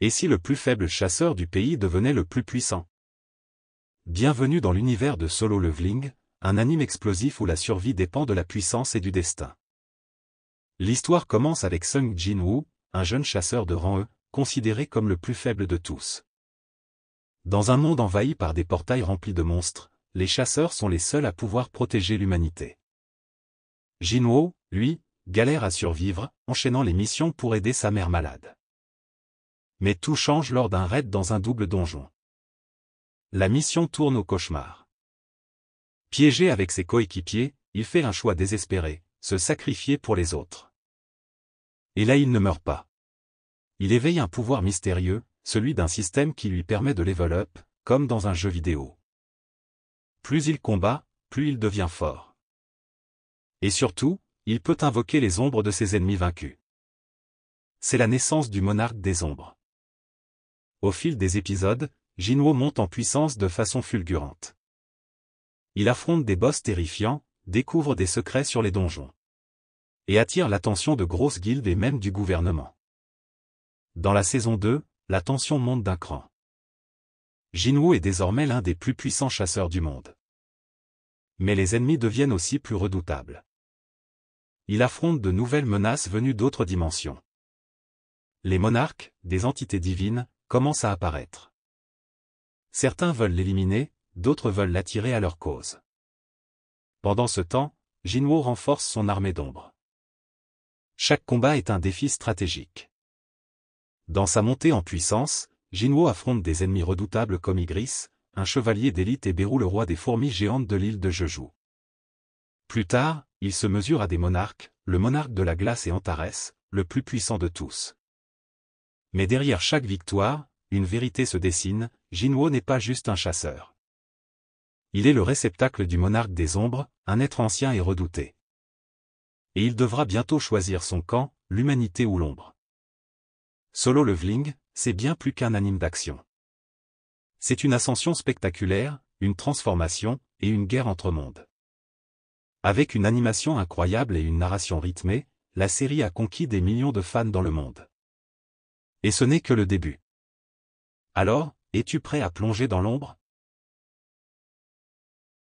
Et si le plus faible chasseur du pays devenait le plus puissant? Bienvenue dans l'univers de Solo Leveling, un anime explosif où la survie dépend de la puissance et du destin. L'histoire commence avec Sung Jin-woo, un jeune chasseur de rang E, considéré comme le plus faible de tous. Dans un monde envahi par des portails remplis de monstres, les chasseurs sont les seuls à pouvoir protéger l'humanité. Jin-woo, lui, galère à survivre, enchaînant les missions pour aider sa mère malade. Mais tout change lors d'un raid dans un double donjon. La mission tourne au cauchemar. Piégé avec ses coéquipiers, il fait un choix désespéré, se sacrifier pour les autres. Et là il ne meurt pas. Il éveille un pouvoir mystérieux, celui d'un système qui lui permet de level up, comme dans un jeu vidéo. Plus il combat, plus il devient fort. Et surtout, il peut invoquer les ombres de ses ennemis vaincus. C'est la naissance du monarque des ombres. Au fil des épisodes, Jin-woo monte en puissance de façon fulgurante. Il affronte des boss terrifiants, découvre des secrets sur les donjons. Et attire l'attention de grosses guildes et même du gouvernement. Dans la saison 2, la tension monte d'un cran. Jin-woo est désormais l'un des plus puissants chasseurs du monde. Mais les ennemis deviennent aussi plus redoutables. Il affronte de nouvelles menaces venues d'autres dimensions. Les monarques, des entités divines, commencent à apparaître. Certains veulent l'éliminer, d'autres veulent l'attirer à leur cause. Pendant ce temps, Jin-woo renforce son armée d'ombre. Chaque combat est un défi stratégique. Dans sa montée en puissance, Jin-woo affronte des ennemis redoutables comme Ygritte, un chevalier d'élite, et Beru, le roi des fourmis géantes de l'île de Jeju. Plus tard, il se mesure à des monarques, le monarque de la glace et Antares, le plus puissant de tous. Mais derrière chaque victoire, une vérité se dessine, Jin-woo n'est pas juste un chasseur. Il est le réceptacle du monarque des ombres, un être ancien et redouté. Et il devra bientôt choisir son camp, l'humanité ou l'ombre. Solo Leveling, c'est bien plus qu'un anime d'action. C'est une ascension spectaculaire, une transformation, et une guerre entre mondes. Avec une animation incroyable et une narration rythmée, la série a conquis des millions de fans dans le monde. Et ce n'est que le début. Alors, es-tu prêt à plonger dans l'ombre?